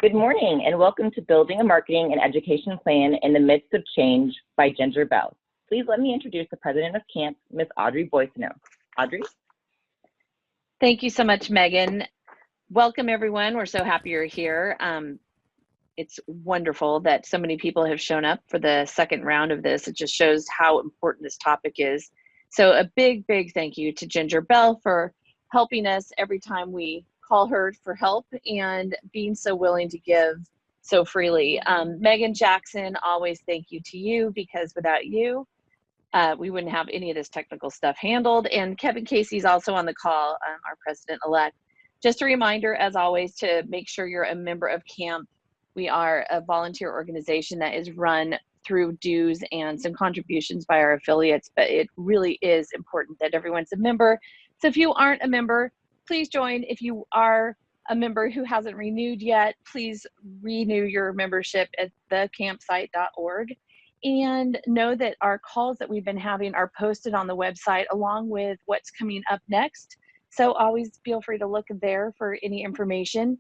Good morning and welcome to Building a Marketing and Education Plan in the Midst of Change by Ginger Bell. Please let me introduce the president of camp, Ms. Audrey Boissonneau. Audrey? Thank you so much, Megan. Welcome, everyone. We're so happy you're here. It's wonderful that so many people have shown up for the second round of this. It just shows how important this topic is. So a big, big thank you to Ginger Bell for helping us every time we call her for help and being so willing to give so freely. Megan Jackson, always thank you to you, because without you, we wouldn't have any of this technical stuff handled. And Kevin Casey's also on the call, our president-elect. Just a reminder, as always, to make sure you're a member of CAMP. We are a volunteer organization that is run through dues and some contributions by our affiliates, but it really is important that everyone's a member. So if you aren't a member, please join. If you are a member who hasn't renewed yet, please renew your membership at thecampsite.org. And know that our calls that we've been having are posted on the website along with what's coming up next. So always feel free to look there for any information.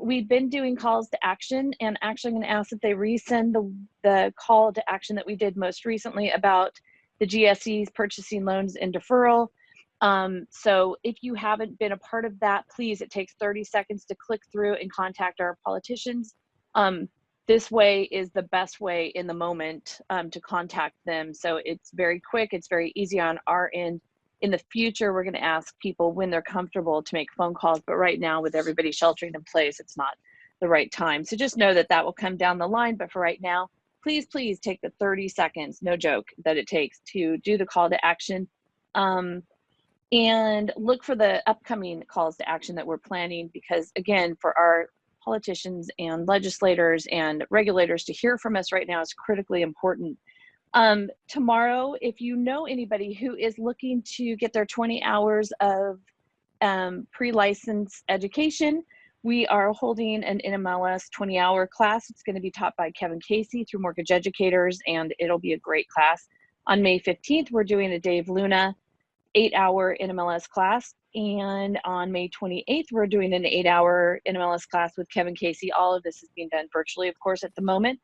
We've been doing calls to action, and actually I'm going to ask that they resend the call to action that we did most recently about the GSE's purchasing loans and deferral. So if you haven't been a part of that, please, it takes 30 seconds to click through and contact our politicians. This way is the best way in the moment to contact them. So it's very quick, it's very easy on our end. In the future, we're going to ask people when they're comfortable to make phone calls, but right now with everybody sheltering in place, it's not the right time. So just know that that will come down the line, but for right now, please take the 30 seconds, no joke, that it takes to do the call to action. And look for the upcoming calls to action that we're planning, because again, for our politicians and legislators and regulators to hear from us right now is critically important. Tomorrow, if you know anybody who is looking to get their 20 hours of pre-license education, we are holding an NMLS 20-hour class. It's going to be taught by Kevin Casey through Mortgage Educators, and it'll be a great class. On May 15th, we're doing a Dave Luna 8-hour NMLS class. And on May 28th, we're doing an 8-hour NMLS class with Kevin Casey. All of this is being done virtually, of course, at the moment.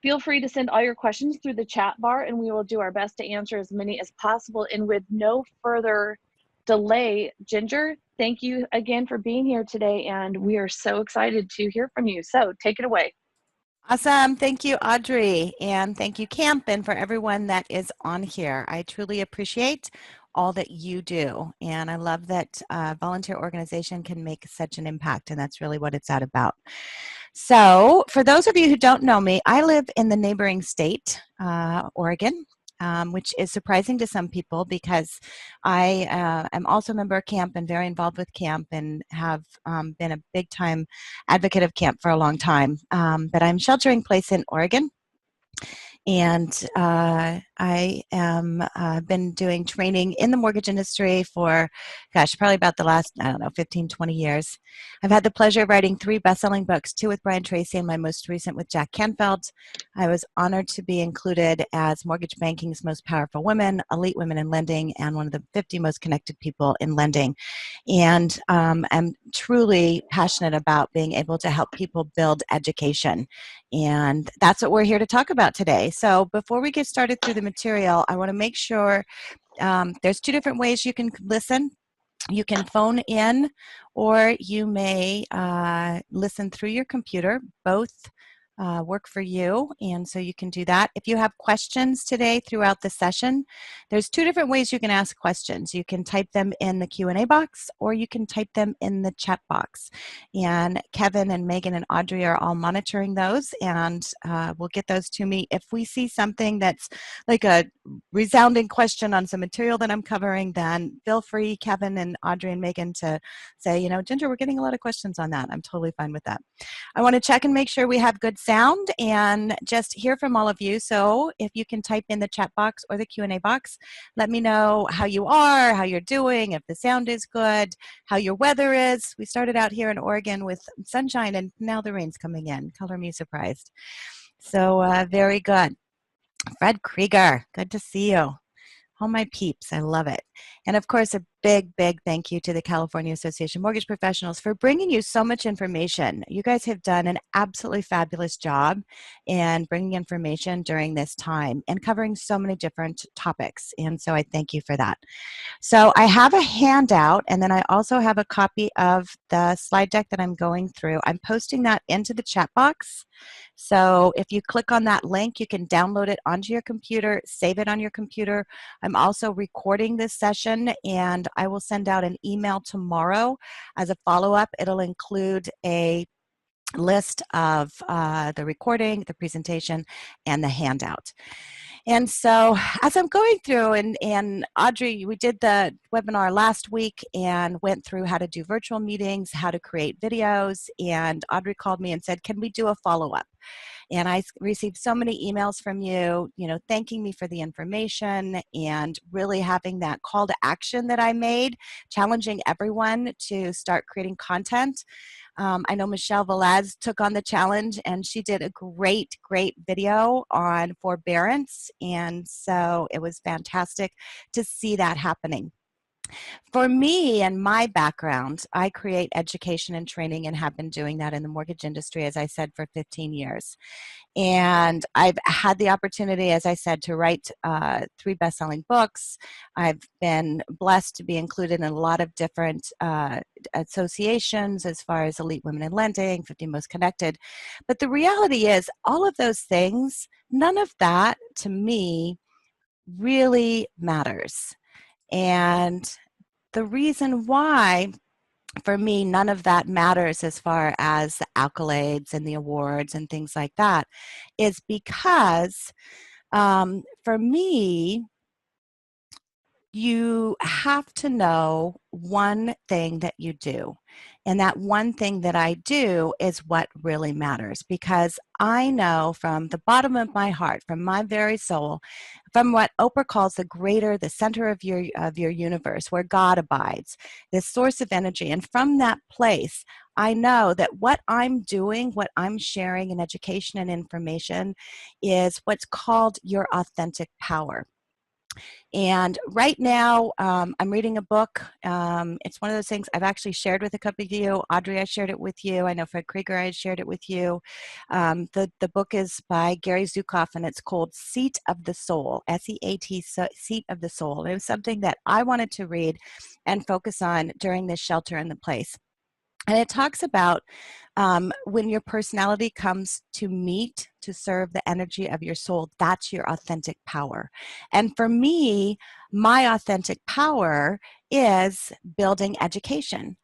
Feel free to send all your questions through the chat bar, and we will do our best to answer as many as possible. And with no further delay, Ginger, thank you again for being here today, and we are so excited to hear from you. So take it away. Awesome. Thank you, Audrey, and thank you, Camp, and for everyone that is on here. I truly appreciate all that you do, and I love that a volunteer organization can make such an impact, and that's really what it's about. So for those of you who don't know me, I live in the neighboring state, Oregon, which is surprising to some people because I am also a member of CAMP and very involved with CAMP and have been a big-time advocate of CAMP for a long time. But I'm sheltering in place in Oregon. And I am been doing training in the mortgage industry for, gosh, probably about the last, 15, 20 years. I've had the pleasure of writing 3 best-selling books, 2 with Brian Tracy and my most recent with Jack Canfield. I was honored to be included as Mortgage Banking's Most Powerful Women, Elite Women in Lending, and one of the 50 most connected people in lending. And I'm truly passionate about being able to help people build education. And that's what we're here to talk about today. So before we get started through the material, I want to make sure there's 2 different ways you can listen. You can phone in, or you may listen through your computer. Both work for you, and so you can do that. If you have questions today throughout the session, there's 2 different ways you can ask questions. You can type them in the Q&A box, or you can type them in the chat box. And Kevin and Megan and Audrey are all monitoring those, and will get those to me. If we see something that's like a resounding question on some material that I'm covering, then feel free, Kevin and Audrey and Megan, to say, Ginger, we're getting a lot of questions on that. I'm totally fine with that. I want to check and make sure we have good sound and just hear from all of you. So if you can type in the chat box or the Q&A box, let me know how you are, how you're doing, if the sound is good, how your weather is. We started out here in Oregon with sunshine, and now the rain's coming in. Color me surprised. So very good. Fred Krieger, good to see you. All my peeps, I love it. And of course, a big, big thank you to the California Association of Mortgage Professionals for bringing you so much information. You guys have done an absolutely fabulous job in bringing information during this time and covering so many different topics. And so I thank you for that. So I have a handout, and then I also have a copy of the slide deck that I'm going through. I'm posting that into the chat box. So if you click on that link, you can download it onto your computer, save it on your computer. I'm also recording this session, and I will send out an email tomorrow as a follow-up. It'll include a list of the recording, the presentation, and the handout. And so as I'm going through, and Audrey, we did the webinar last week and went through how to do virtual meetings, how to create videos, and Audrey called me and said, can we do a follow-up? And I received so many emails from you, thanking me for the information and really having that call to action that I made, challenging everyone to start creating content. I know Michelle Velez took on the challenge, and she did a great, great video on forbearance, and so it was fantastic to see that happening. For me and my background, I create education and training and have been doing that in the mortgage industry, as I said, for 15 years. And I've had the opportunity, as I said, to write 3 best-selling books. I've been blessed to be included in a lot of different associations as far as Elite Women in Lending, 50 Most Connected. But the reality is, all of those things, none of that, to me, really matters. And the reason why, for me, none of that matters as far as the accolades and the awards and things like that is because for me, you have to know one thing that you do. And that one thing that I do is what really matters, because I know from the bottom of my heart, from my very soul, from what Oprah calls the center of your universe, where God abides, this source of energy. And from that place, I know that what I'm doing, what I'm sharing in education and information is what's called your authentic power. And right now, I'm reading a book. It's one of those things I've actually shared with a couple of you. Audrey, I shared it with you. I know Fred Krieger, I shared it with you. The book is by Gary Zukav, and it's called Seat of the Soul, S-E-A-T, Seat of the Soul. It was something that I wanted to read and focus on during this shelter in the place. And it talks about when your personality comes to meet, to serve the energy of your soul, that's your authentic power. And for me, my authentic power is building education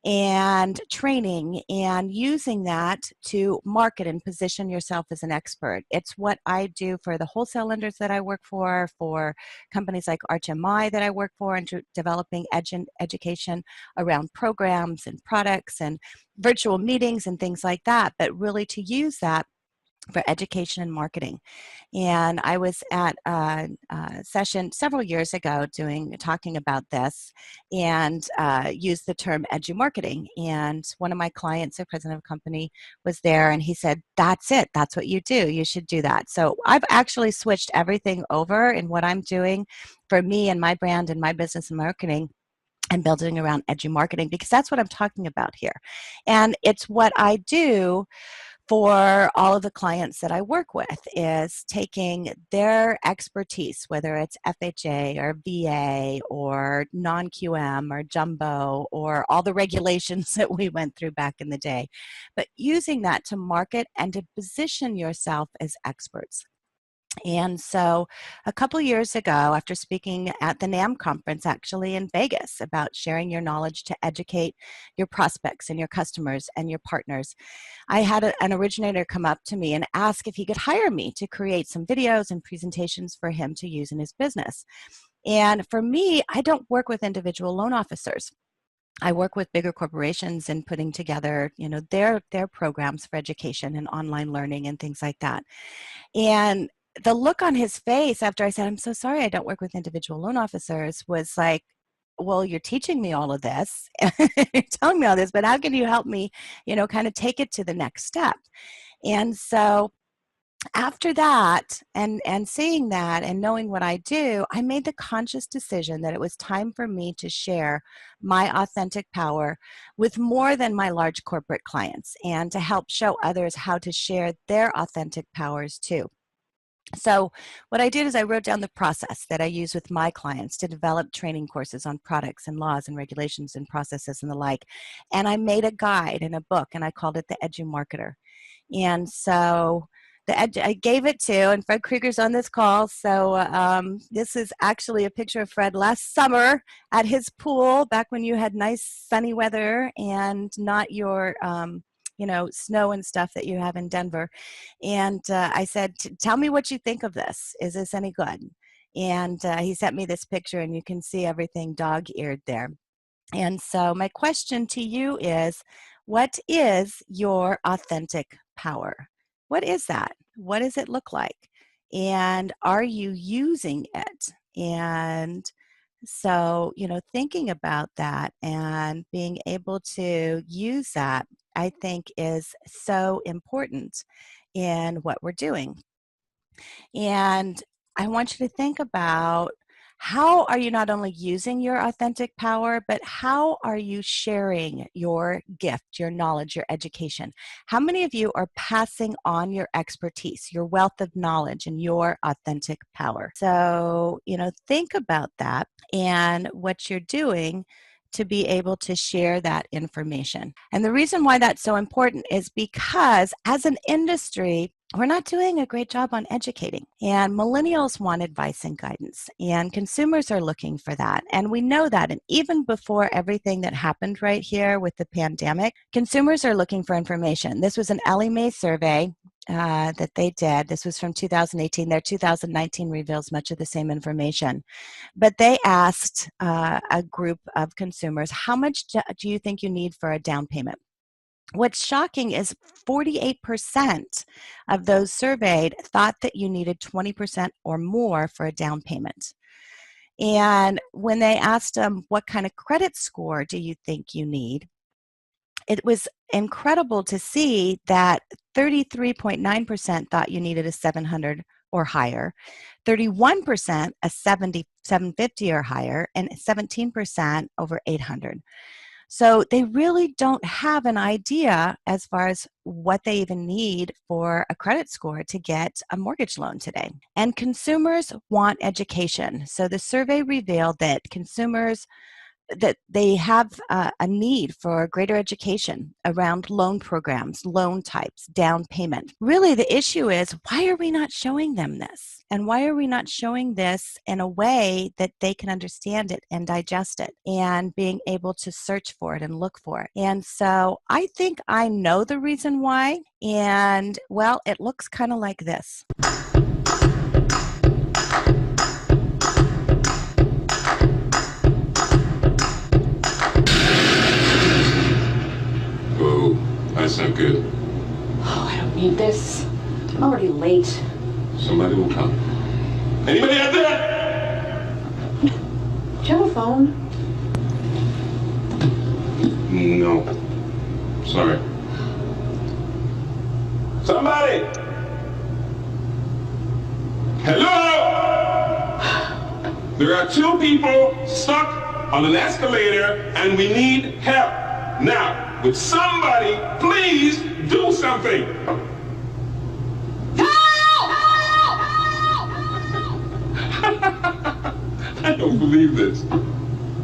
and training and using that to market and position yourself as an expert. It's what I do for the wholesale lenders that I work for companies like ArchMI that I work for, and developing education around programs and products and virtual meetings and things like that, but really to use that for education and marketing. And I was at a session several years ago talking about this, and used the term edu-marketing. And one of my clients, the president of a company, was there, and he said, that's it, that's what you do, you should do that. So I've actually switched everything over in what I'm doing for me and my brand and my business and marketing, and building around edu-marketing, because that's what I'm talking about here. And it's what I do for all of the clients that I work with, is taking their expertise, whether it's FHA or VA or non-QM or jumbo or all the regulations that we went through back in the day, but using that to market and to position yourself as experts. And so a couple years ago, after speaking at the NAM conference actually in Vegas about sharing your knowledge to educate your prospects and your customers and your partners, I had an originator come up to me and ask if he could hire me to create some videos and presentations for him to use in his business. And for me, I don't work with individual loan officers. I work with bigger corporations in putting together, their programs for education and online learning and things like that. And the look on his face after I said, I'm so sorry, I don't work with individual loan officers, was like, well, you're teaching me all of this, you're telling me all this, but how can you help me, kind of take it to the next step? And so after that, and seeing that and knowing what I do, I made the conscious decision that it was time for me to share my authentic power with more than my large corporate clients, and to help show others how to share their authentic powers too. So what I did is I wrote down the process that I use with my clients to develop training courses on products and laws and regulations and processes and the like. And I made a guide and a book, and I called it the EduMarketer. And so I gave it to, and Fred Krieger's on this call. So this is actually a picture of Fred last summer at his pool, back when you had nice sunny weather and not your snow and stuff that you have in Denver. And I said, tell me what you think of this. Is this any good? And he sent me this picture, and you can see everything dog-eared there. And so my question to you is, what is your authentic power? What is that? What does it look like? And are you using it? And so, thinking about that and being able to use that, I think, is so important in what we're doing. And I want you to think about, how are you not only using your authentic power, but how are you sharing your gift, your knowledge, your education? How many of you are passing on your expertise, your wealth of knowledge, and your authentic power? So, think about that and what you're doing to be able to share that information. And the reason why that's so important is because as an industry, we're not doing a great job on educating. And millennials want advice and guidance, and consumers are looking for that. And we know that. And even before everything that happened right here with the pandemic, consumers are looking for information. This was an Ellie Mae survey that they did. This was from 2018. Their 2019 reveals much of the same information. But they asked a group of consumers, how much do you think you need for a down payment? What's shocking is 48% of those surveyed thought that you needed 20% or more for a down payment. And when they asked them, what kind of credit score do you think you need? It was incredible to see that 33.9% thought you needed a 700 or higher, 31% a 750 or higher, and 17% over 800. So they really don't have an idea as far as what they even need for a credit score to get a mortgage loan today. And consumers want education. So the survey revealed that consumers, that they have a need for greater education around loan programs, loan types, down payment. Really, the issue is, why are we not showing them this? And why are we not showing this in a way that they can understand it and digest it, and being able to search for it and look for it? And so I think I know the reason why. And well, it looks kind of like this. That's not good. Oh, I don't need this. I'm already late. Somebody will come. Anybody out there? Do you have a phone? No. Sorry. Somebody! Hello! There are two people stuck on an escalator and we need help. Now, would somebody please do something? I don't believe this.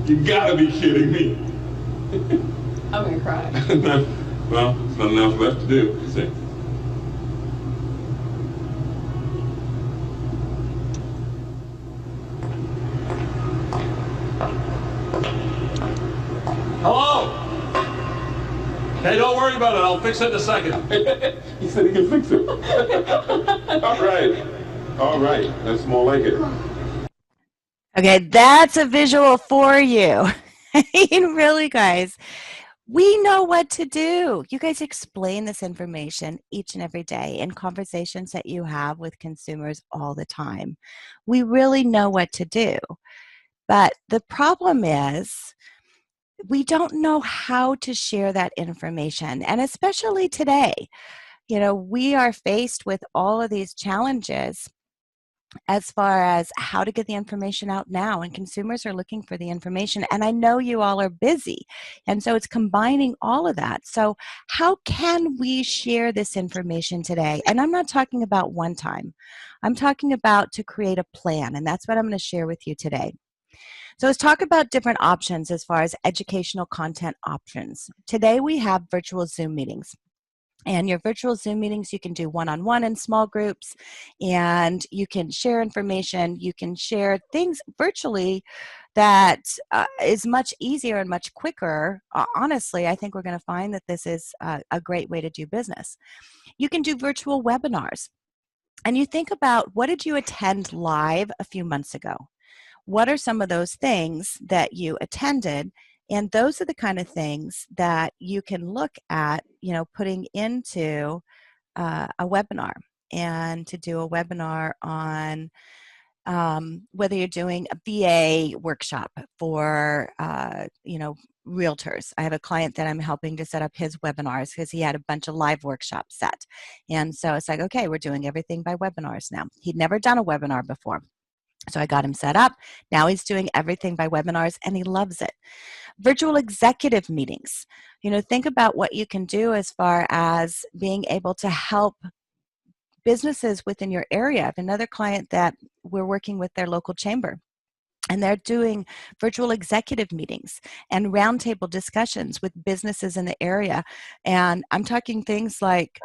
You gotta be kidding me. I'm gonna cry. Well, there's nothing else left to do. See? Hello? Hey, don't worry about it. I'll fix it in a second. He said he can fix it. All right. All right. That's more like it. Okay, that's a visual for you. I mean, really, guys, we know what to do. You guys explain this information each and every day in conversations that you have with consumers all the time. We really know what to do. But the problem is, we don't know how to share that information, and especially today. we are faced with all of these challenges as far as how to get the information out now, and consumers are looking for the information, and I know you all are busy, and so it's combining all of that. So how can we share this information today? And I'm not talking about one time. I'm talking about to create a plan, and that's what I'm going to share with you today. So let's talk about different options as far as educational content options. Today we have virtual Zoom meetings. And your virtual Zoom meetings, you can do one-on-one in small groups, and you can share information. You can share things virtually that is much easier and much quicker. Honestly, I think we're going to find that this is a great way to do business. You can do virtual webinars. And you think about, what did you attend live a few months ago? What are some of those things that you attended? And those are the kind of things that you can look at, putting into a webinar. And to do a webinar on whether you're doing a VA workshop for, realtors. I have a client that I'm helping to set up his webinars because he had a bunch of live workshops set. And so it's like, okay, we're doing everything by webinars now. He'd never done a webinar before. So I got him set up. Now he's doing everything by webinars, and he loves it. Virtual executive meetings. Think about what you can do as far as being able to help businesses within your area. I have another client that we're working with their local chamber, and they're doing virtual executive meetings and roundtable discussions with businesses in the area. And I'm talking things like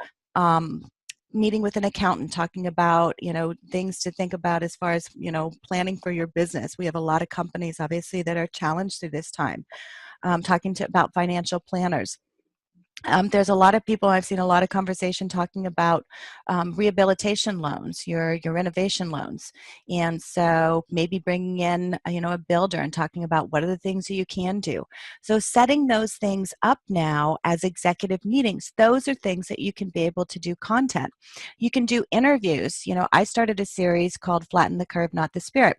meeting with an accountant, talking about, things to think about as far as, planning for your business. We have a lot of companies, obviously, that are challenged through this time. Talking about financial planners. There's a lot of people, I've seen a lot of conversation talking about rehabilitation loans, your renovation loans. And so maybe bringing in, a builder and talking about what are the things that you can do. So setting those things up now as executive meetings, those are things that you can be able to do content. You can do interviews. I started a series called Flatten the Curve, Not the Spirit,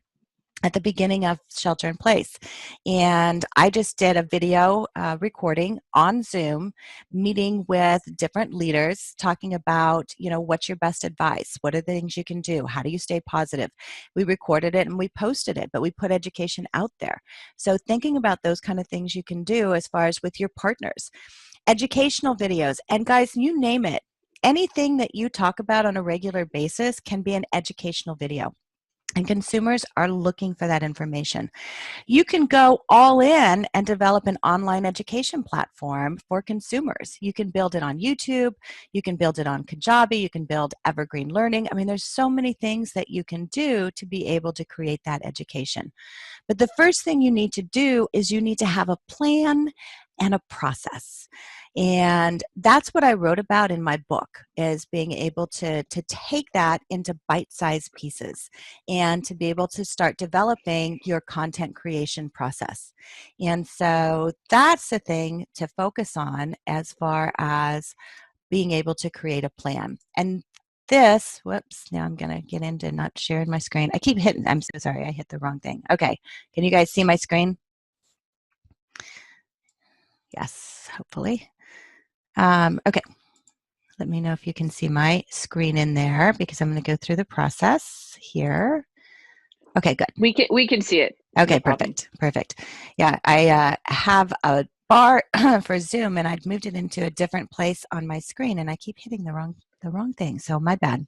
at the beginning of Shelter in Place. And I just did a video recording on Zoom, meeting with different leaders, talking about, what's your best advice? What are the things you can do? How do you stay positive? We recorded it and we posted it, but we put education out there. So thinking about those kind of things you can do as far as with your partners. Educational videos. And guys, you name it. Anything that you talk about on a regular basis can be an educational video. And consumers are looking for that information. You can go all in and develop an online education platform for consumers. You can build it on YouTube. You can build it on Kajabi. You can build evergreen learning. I mean, there's so many things that you can do to be able to create that education. But the first thing you need to do is you need to have a plan and a process. And that's what I wrote about in my book, is being able to take that into bite-sized pieces and to be able to start developing your content creation process. And so that's the thing to focus on as far as being able to create a plan. And this, whoops, now I'm going to get into not sharing my screen. I keep hitting, I'm so sorry, I hit the wrong thing. Okay, can you guys see my screen? Yes, hopefully. Okay, let me know if you can see my screen in there, because I'm going to go through the process here. Okay, good. We can see it. Okay, No problem. perfect. Yeah, I have a bar for Zoom, and I've moved it into a different place on my screen, and I keep hitting the wrong thing. So my bad.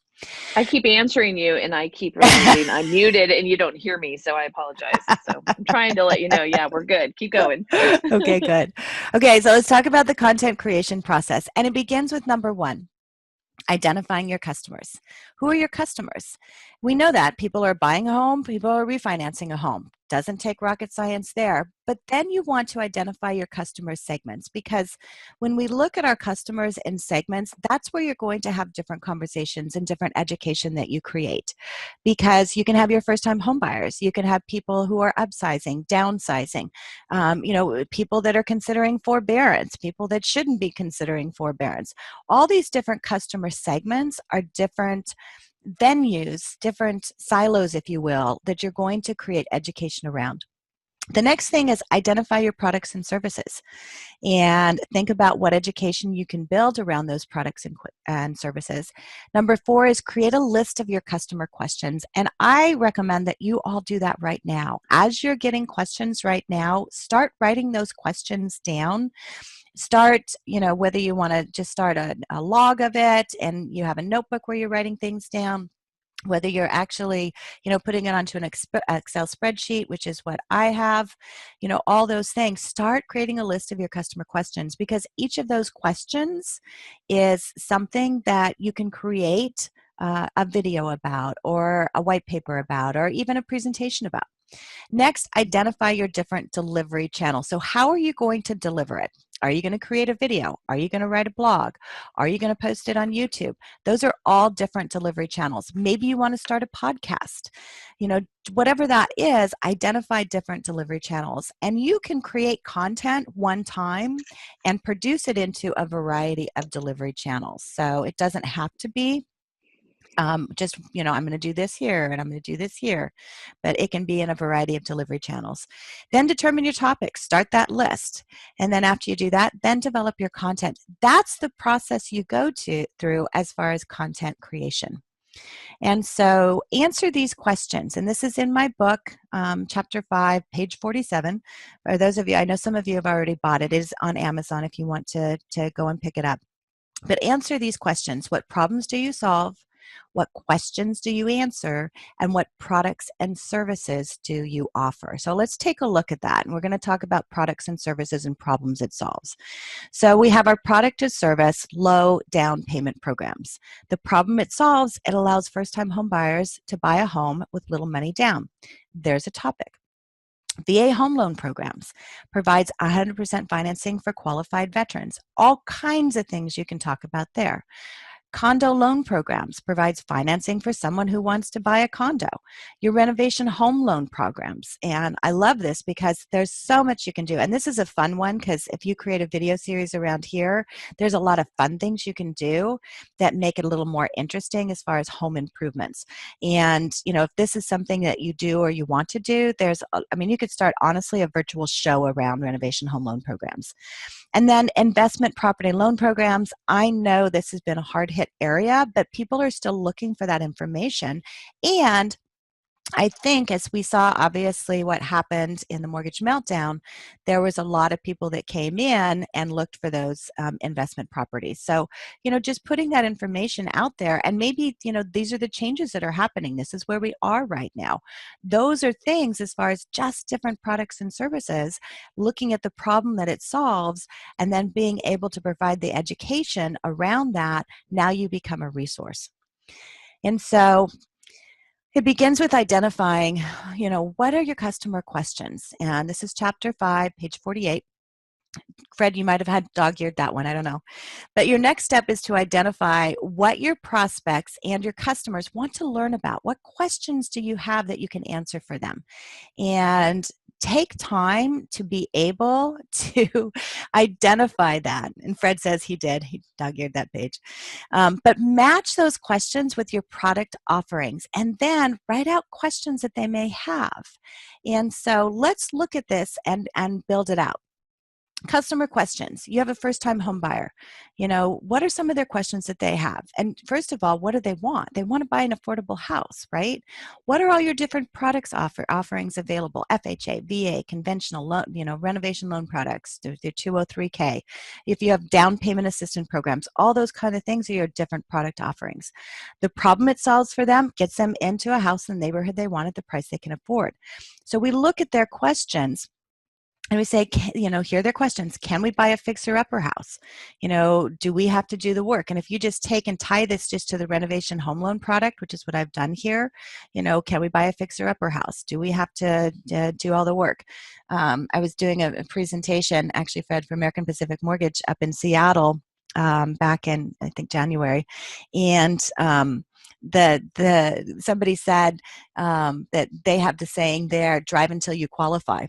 I keep answering you, and I keep reminding I'm muted, and you don't hear me, so I apologize. So I'm trying to let you know, yeah, we're good. Keep going. Okay, good. Okay, so let's talk about the content creation process, and it begins with number one. Identifying your customers. Who are your customers? We know that people are buying a home, people are refinancing a home. Doesn't take rocket science there. But then you want to identify your customer segments, because when we look at our customers in segments, that's where you're going to have different conversations and different education that you create. Because you can have your first-time home buyers, you can have people who are upsizing, downsizing, people that are considering forbearance, people that shouldn't be considering forbearance. All these different customer segments are different venues, different silos, if you will, that you're going to create education around. The next thing is identify your products and services and think about what education you can build around those products and services. Number 4 is create a list of your customer questions. And I recommend that you all do that right now. As you're getting questions right now, start writing those questions down. Start, whether you want to just start a log of it and you have a notebook where you're writing things down, whether you're actually, putting it onto an Excel spreadsheet, which is what I have, all those things. Start creating a list of your customer questions, because each of those questions is something that you can create a video about, or a white paper about, or even a presentation about. Next, identify your different delivery channels. So how are you going to deliver it? Are you going to create a video? Are you going to write a blog? Are you going to post it on YouTube? Those are all different delivery channels. Maybe you want to start a podcast. Whatever that is, identify different delivery channels. And you can create content one time and produce it into a variety of delivery channels. So it doesn't have to be I'm going to do this here and I'm going to do this here, but it can be in a variety of delivery channels. Then determine your topics, start that list. And then after you do that, then develop your content. That's the process you go through as far as content creation. And so answer these questions. And this is in my book, chapter 5, page 47. For those of you, I know some of you have already bought it. It is on Amazon if you want to go and pick it up. But answer these questions. What problems do you solve? What questions do you answer? And what products and services do you offer? So let's take a look at that. And we're going to talk about products and services and problems it solves. So we have our product or service, low down payment programs. The problem it solves, it allows first-time home buyers to buy a home with little money down. There's a topic. VA home loan programs provides 100% financing for qualified veterans. All kinds of things you can talk about there. Condo loan programs provides financing for someone who wants to buy a condo. Your renovation home loan programs. And I love this because there's so much you can do. And this is a fun one, because if you create a video series around here, there's a lot of fun things you can do that make it a little more interesting as far as home improvements. And, if this is something that you do or you want to do, you could start honestly a virtual show around renovation home loan programs. And then investment property loan programs. I know this has been a hard hit area, but people are still looking for that information. And I think, as we saw, obviously, what happened in the mortgage meltdown, there was a lot of people that came in and looked for those investment properties. So, just putting that information out there, and maybe, these are the changes that are happening. This is where we are right now. Those are things as far as just different products and services, looking at the problem that it solves, and then being able to provide the education around that. Now you become a resource. And so, it begins with identifying, what are your customer questions? And this is chapter 5, page 48. Fred, you might have had dog-eared that one, I don't know. But your next step is to identify what your prospects and your customers want to learn about. What questions do you have that you can answer for them? And take time to be able to identify that. And Fred says he did. He dog-eared that page. But match those questions with your product offerings, and then write out questions that they may have. And so let's look at this and build it out. Customer questions. You have a first-time home buyer. What are some of their questions that they have? And first of all, what do they want? They want to buy an affordable house, right? What are all your different products offerings available? FHA, VA, conventional loan, renovation loan products, their 203K. If you have down payment assistance programs, all those kind of things are your different product offerings. The problem it solves for them gets them into a house in the neighborhood they want at the price they can afford. So we look at their questions, and we say, here are their questions. Can we buy a fixer-upper house? Do we have to do the work? And if you just take and tie this just to the renovation home loan product, which is what I've done here, can we buy a fixer-upper house? Do we have to do all the work? I was doing a presentation, actually, Fred, for American Pacific Mortgage up in Seattle back in, I think, January. And somebody said that they have the saying there, drive until you qualify.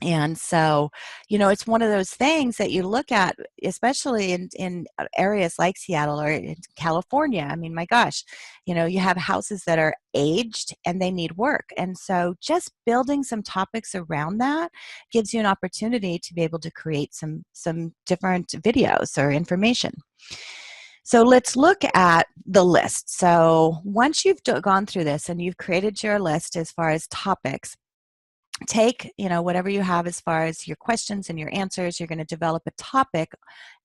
And so, it's one of those things that you look at, especially in areas like Seattle or in California. I mean, my gosh, you have houses that are aged and they need work. And so just building some topics around that gives you an opportunity to be able to create some different videos or information. So let's look at the list. So once you've gone through this and you've created your list as far as topics, take whatever you have as far as your questions and your answers. You're going to develop a topic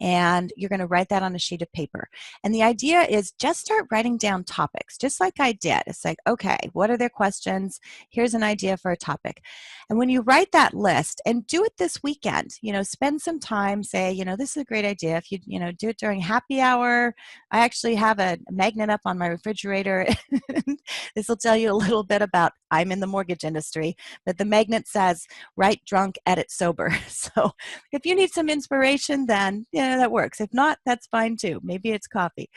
and you're going to write that on a sheet of paper. And the idea is just start writing down topics, just like I did. It's like, okay, what are their questions? Here's an idea for a topic. And when you write that list, and do it this weekend, spend some time, say, this is a great idea. If you do it during happy hour. I actually have a magnet up on my refrigerator. This will tell you a little bit about, I'm in the mortgage industry, but the magnet says, write drunk, edit sober. So if you need some inspiration, then that works. If not, that's fine too. Maybe it's coffee.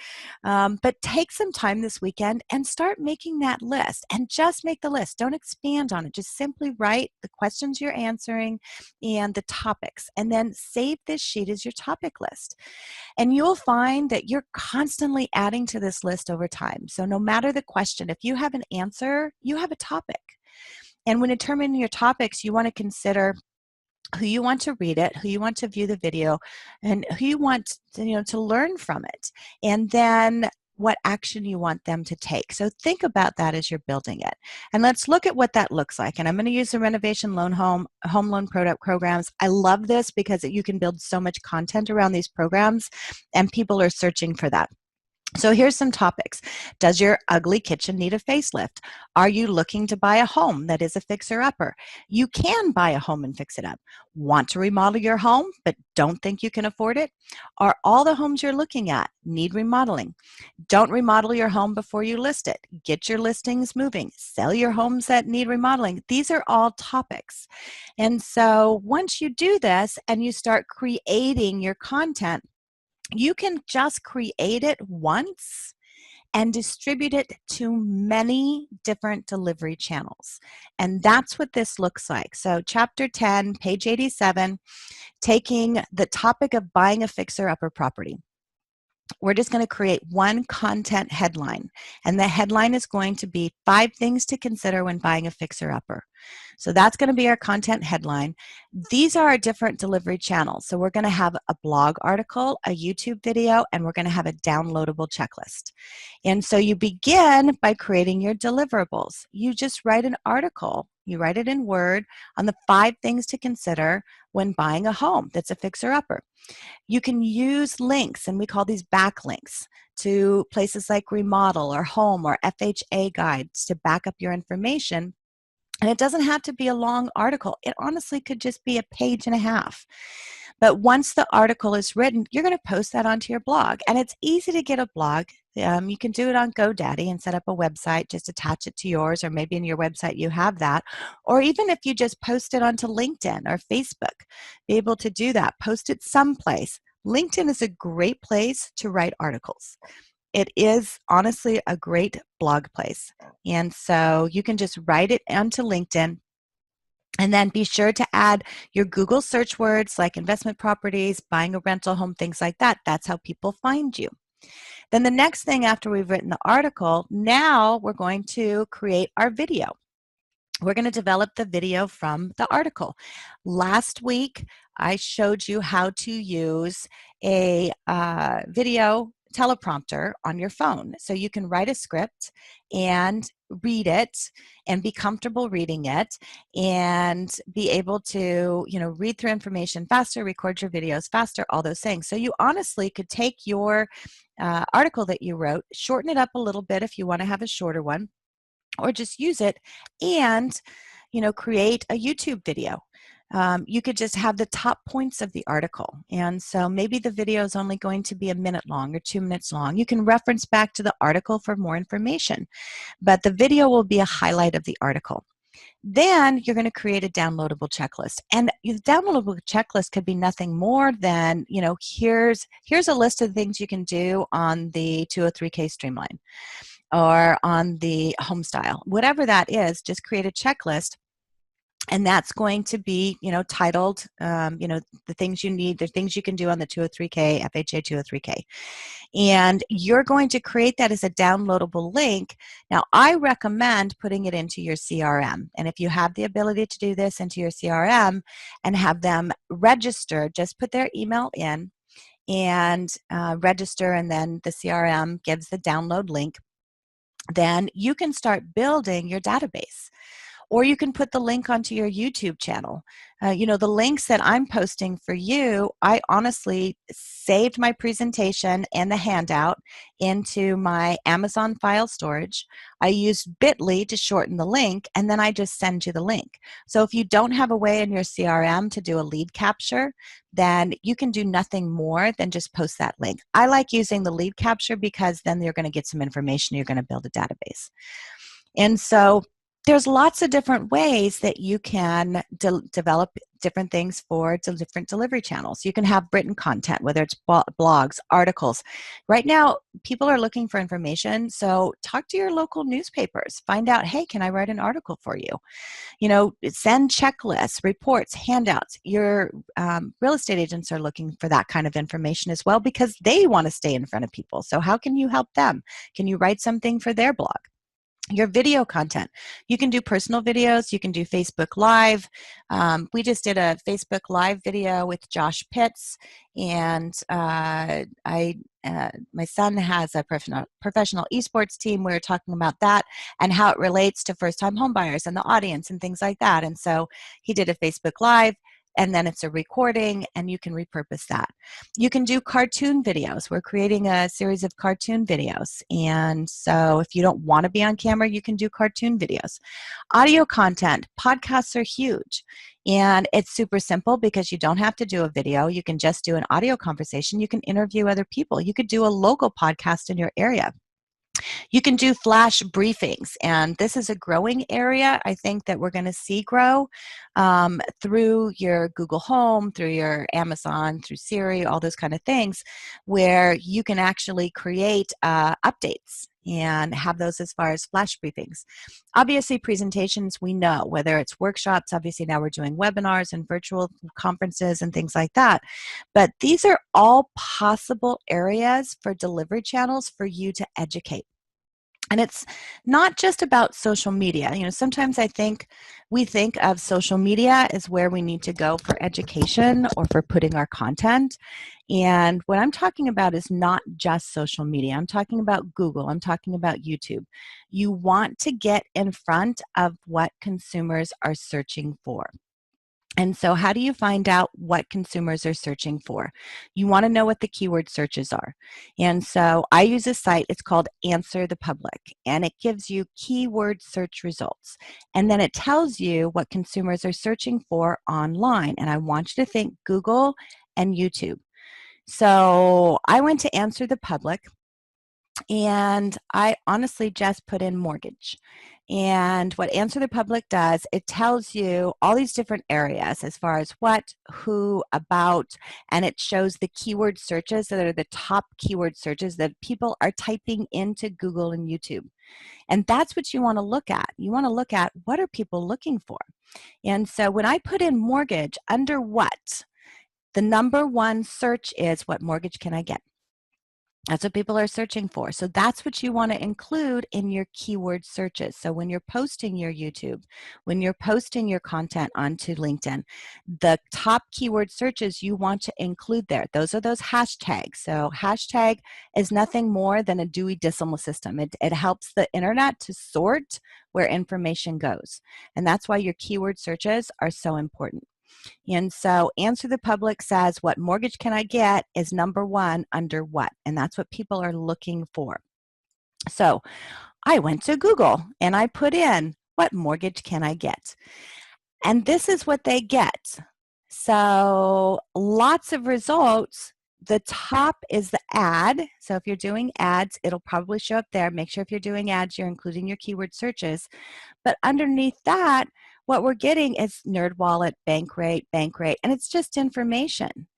But take some time this weekend and start making that list, and just make the list. Don't expand on it. Just simply write the questions you're answering and the topics, and then save this sheet as your topic list. And you'll find that you're constantly adding to this list over time. So no matter the question, if you have an answer, you have a topic. And when determining your topics, you want to consider who you want to read it, who you want to view the video, and who you want to learn from it. And then what action you want them to take. So think about that as you're building it. And let's look at what that looks like. And I'm going to use the renovation home loan product programs. I love this because you can build so much content around these programs, and people are searching for that. So here's some topics. Does your ugly kitchen need a facelift? Are you looking to buy a home that is a fixer-upper? You can buy a home and fix it up. Want to remodel your home but don't think you can afford it? Are all the homes you're looking at need remodeling? Don't remodel your home before you list it. Get your listings moving. Sell your homes that need remodeling. These are all topics. And so once you do this and you start creating your content, you can just create it once and distribute it to many different delivery channels. And that's what this looks like. So chapter 10, page 87, taking the topic of buying a fixer-upper property. We're just going to create one content headline. And the headline is going to be 5 things to consider when buying a fixer-upper. So that's going to be our content headline. These are our different delivery channels. So we're going to have a blog article, a YouTube video, and we're going to have a downloadable checklist. And so you begin by creating your deliverables. You just write an article. You write it in Word on the 5 things to consider when buying a home that's a fixer-upper. You can use links, and we call these backlinks, to places like Remodel or Home or FHA guides to back up your information. And it doesn't have to be a long article. It honestly could just be a page and a half. But once the article is written, you're going to post that onto your blog. And it's easy to get a blog. You can do it on GoDaddy and set up a website, just attach it to yours, or maybe in your website you have that. Or even if you just post it onto LinkedIn or Facebook, be able to do that. Post it someplace. LinkedIn is a great place to write articles. It is honestly a great blog place. And so you can just write it onto LinkedIn. And then be sure to add your Google search words like investment properties, buying a rental home, things like that. That's how people find you. Then the next thing after we've written the article, now we're going to create our video. We're going to develop the video from the article. Last week, I showed you how to use a video teleprompter on your phone. So you can write a script and read it and be comfortable reading it and be able to, read through information faster, record your videos faster, all those things. So you honestly could take your article that you wrote, shorten it up a little bit if you want to have a shorter one, or just use it and, create a YouTube video. You could just have the top points of the article. And so maybe the video is only going to be 1 minute long or 2 minutes long. You can reference back to the article for more information, but the video will be a highlight of the article. Then you're going to create a downloadable checklist. And the downloadable checklist could be nothing more than, here's a list of things you can do on the 203K Streamline or on the home style. Whatever that is, just create a checklist. And that's going to be, titled, the things you need, the things you can do on the 203K, FHA 203K. And you're going to create that as a downloadable link. Now, I recommend putting it into your CRM. And if you have the ability to do this into your CRM and have them register, just put their email in and register, and then the CRM gives the download link. Then you can start building your database. Or you can put the link onto your YouTube channel. The links that I'm posting for you, I honestly saved my presentation and the handout into my Amazon file storage. I used Bitly to shorten the link, and then I just send you the link. So if you don't have a way in your CRM to do a lead capture, then you can do nothing more than just post that link. I like using the lead capture because then you're going to get some information. You're going to build a database. And so there's lots of different ways that you can develop different things for different delivery channels. You can have written content, whether it's blogs, articles. Right now, people are looking for information, so talk to your local newspapers. Find out, hey, can I write an article for you? Send checklists, reports, handouts. Your real estate agents are looking for that kind of information as well because they want to stay in front of people. So how can you help them? Can you write something for their blog? Your video content. You can do personal videos. You can do Facebook Live. We just did a Facebook Live video with Josh Pitts, and my son has a professional esports team. We were talking about that and how it relates to first-time homebuyers and the audience and things like that. And so he did a Facebook Live, and then it's a recording, and you can repurpose that. You can do cartoon videos. We're creating a series of cartoon videos, and so if you don't want to be on camera, you can do cartoon videos. Audio content, podcasts are huge, and it's super simple because you don't have to do a video. You can just do an audio conversation. You can interview other people. You could do a local podcast in your area. You can do flash briefings, and this is a growing area I think that we're going to see grow through your Google Home, through your Amazon, through Siri, all those kind of things, where you can actually create updates and have those as far as flash briefings. Obviously, presentations, we know, whether it's workshops, obviously now we're doing webinars and virtual conferences and things like that. But these are all possible areas for delivery channels for you to educate. And it's not just about social media. Sometimes I think we think of social media as where we need to go for education or for putting our content. And what I'm talking about is not just social media. I'm talking about Google. I'm talking about YouTube. You want to get in front of what consumers are searching for. And so how do you find out what consumers are searching for? You want to know what the keyword searches are. And so I use a site, it's called Answer the Public, and it gives you keyword search results. And then it tells you what consumers are searching for online. And I want you to think Google and YouTube. So I went to Answer the Public, and I honestly just put in mortgage. And what Answer the Public does, it tells you all these different areas as far as what, who, about, and it shows the keyword searches that are the top keyword searches that people are typing into Google and YouTube. And that's what you want to look at. You want to look at what are people looking for. And so when I put in mortgage, under what, the number one search is what mortgage can I get? That's what people are searching for. So that's what you want to include in your keyword searches. So when you're posting your YouTube, when you're posting your content onto LinkedIn, the top keyword searches you want to include there. Those are those hashtags. So hashtag is nothing more than a Dewey Decimal System. It helps the internet to sort where information goes. And that's why your keyword searches are so important. And so Answer the Public says, what mortgage can I get is number one under what? And that's what people are looking for. So I went to Google and I put in, what mortgage can I get? And this is what they get. So lots of results. The top is the ad. So if you're doing ads, it'll probably show up there. Make sure if you're doing ads, you're including your keyword searches. But underneath that, what we're getting is NerdWallet, Bankrate, and it's just information.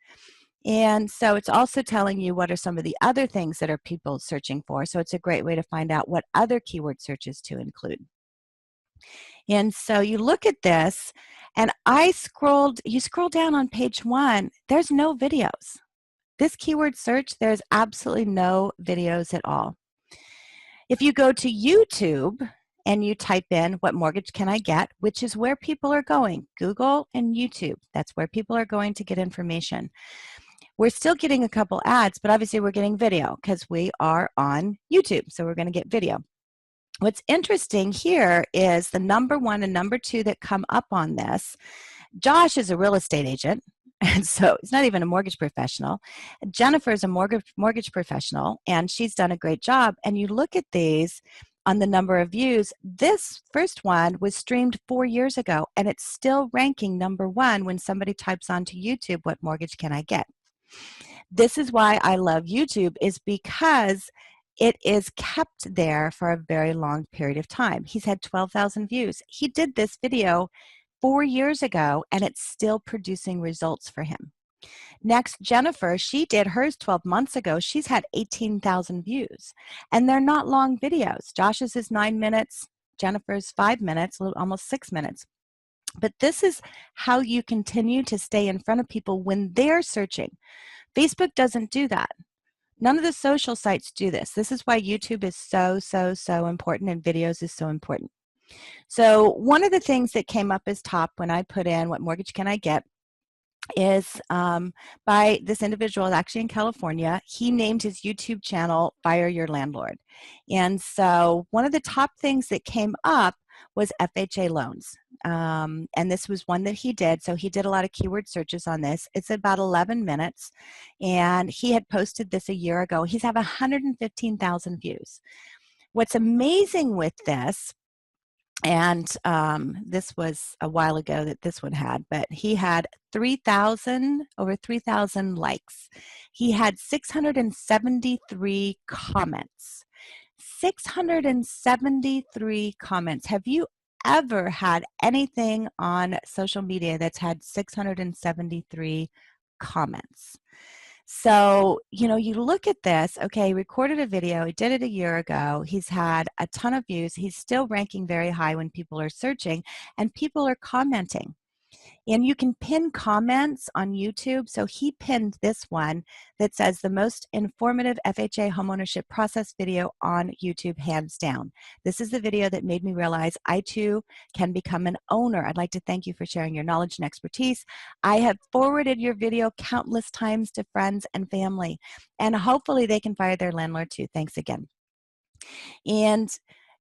And so it's also telling you what are some of the other things that are people searching for. So it's a great way to find out what other keyword searches to include. And so you look at this, and you scroll down on page 1, there's no videos. This keyword search, there's absolutely no videos at all. If you go to YouTube and you type in what mortgage can I get, which is where people are going, Google and YouTube, that's where people are going to get information. We're still getting a couple ads, but obviously we're getting video because we are on YouTube, so we're going to get video. What's interesting here is the number 1 and number 2 that come up on this. Josh is a real estate agent, and so he's not even a mortgage professional. Jennifer is a mortgage professional, and she's done a great job. And you look at these on the number of views. This first one was streamed 4 years ago, and it's still ranking number 1 when somebody types onto YouTube, what mortgage can I get? This is why I love YouTube, is because it is kept there for a very long period of time. He's had 12,000 views. He did this video 4 years ago, and it's still producing results for him. Next, Jennifer, she did hers 12 months ago. She's had 18,000 views, and they're not long videos. Josh's is 9 minutes, Jennifer's 5 minutes, almost 6 minutes. But this is how you continue to stay in front of people when they're searching. Facebook doesn't do that. None of the social sites do this. This is why YouTube is so important, and videos is so important. So one of the things that came up as top when I put in what mortgage can I get is by this individual, actually in California. He named his YouTube channel Fire Your Landlord. And so one of the top things that came up was FHA loans. And this was one that he did. So he did a lot of keyword searches on this. It's about 11 minutes. And he had posted this a year ago. He's had 115,000 views. What's amazing with this, and this was a while ago that this one had, but he had over 3,000 likes. He had 673 comments. 673 comments. Have you ever had anything on social media that's had 673 comments? So, you look at this, okay, he recorded a video, he did it a year ago, he's had a ton of views, he's still ranking very high when people are searching, and people are commenting. And you can pin comments on YouTube. So he pinned this one that says the most informative FHA homeownership process video on YouTube, hands down. This is the video that made me realize I too can become an owner. I'd like to thank you for sharing your knowledge and expertise. I have forwarded your video countless times to friends and family, and hopefully they can fire their landlord too. Thanks again. And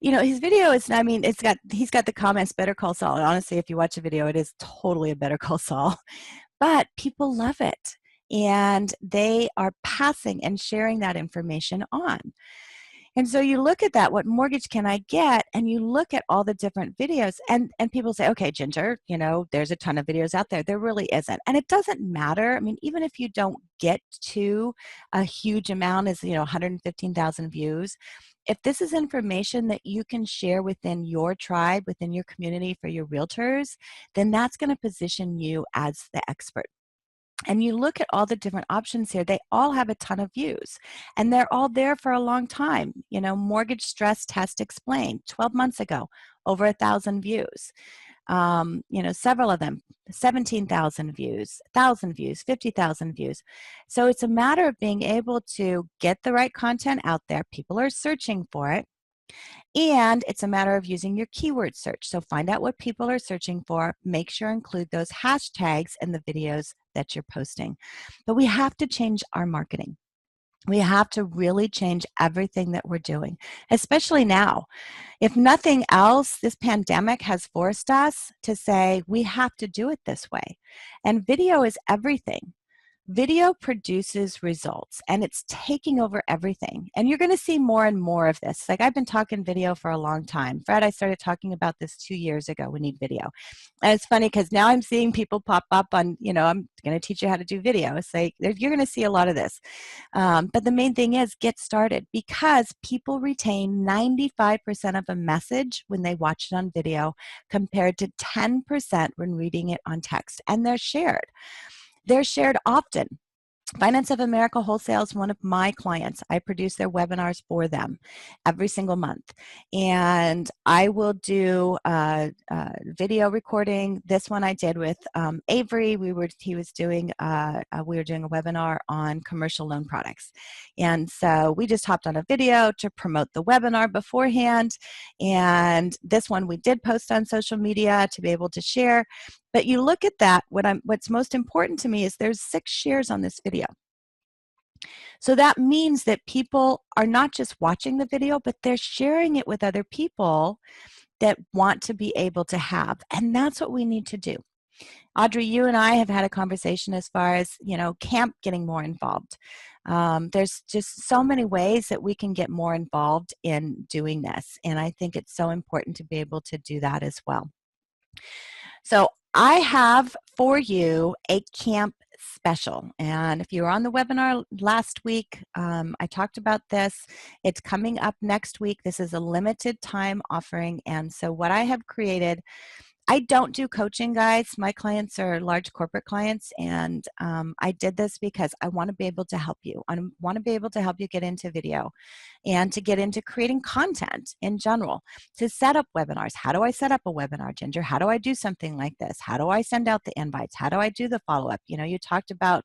his video is, he's got the comments, Better Call Saul. And honestly, if you watch the video, it is totally a Better Call Saul. But people love it. And they are passing and sharing that information on. And so you look at that, what mortgage can I get? And you look at all the different videos, and people say, okay, Ginger, there's a ton of videos out there. There really isn't. And it doesn't matter. Even if you don't get to a huge amount as, 115,000 views, if this is information that you can share within your tribe, within your community for your realtors, then that's going to position you as the expert. And you look at all the different options here, they all have a ton of views, and they're all there for a long time. Mortgage stress test explained 12 months ago, over 1,000 views. Several of them, 17,000 views, 1,000 views, 50,000 views. So it's a matter of being able to get the right content out there. People are searching for it. And it's a matter of using your keyword search. So find out what people are searching for. Make sure include those hashtags in the videos that you're posting. But we have to change our marketing. We have to really change everything that we're doing, especially now. If nothing else, this pandemic has forced us to say we have to do it this way. And video is everything. Video produces results, and it's taking over everything. And you're going to see more and more of this. Like, I've been talking video for a long time. Fred, I started talking about this 2 years ago. We need video. And it's funny because now I'm seeing people pop up on, I'm going to teach you how to do video. It's like, you're going to see a lot of this. But the main thing is get started, because people retain 95% of a message when they watch it on video compared to 10% when reading it on text. And they're shared. They're shared often. Finance of America Wholesale is one of my clients. I produce their webinars for them every single month. And I will do video recording. This one I did with Avery. We were doing a webinar on commercial loan products. And so we just hopped on a video to promote the webinar beforehand. And this one we did post on social media to be able to share. But you look at that, what's most important to me is there's 6 shares on this video. So that means that people are not just watching the video, but they're sharing it with other people that want to be able to have. And that's what we need to do. Audrey, you and I have had a conversation as far as, camp getting more involved. There's just so many ways that we can get more involved in doing this. And I think it's so important to be able to do that as well. So I have for you a camp special. And if you were on the webinar last week, I talked about this. It's coming up next week. This is a limited time offering. And so what I have created, I don't do coaching, guys. My clients are large corporate clients, and I did this because I want to be able to help you. I want to be able to help you get into video and to get into creating content in general, to set up webinars. How do I set up a webinar, Ginger? How do I do something like this? How do I send out the invites? How do I do the follow-up? You talked about,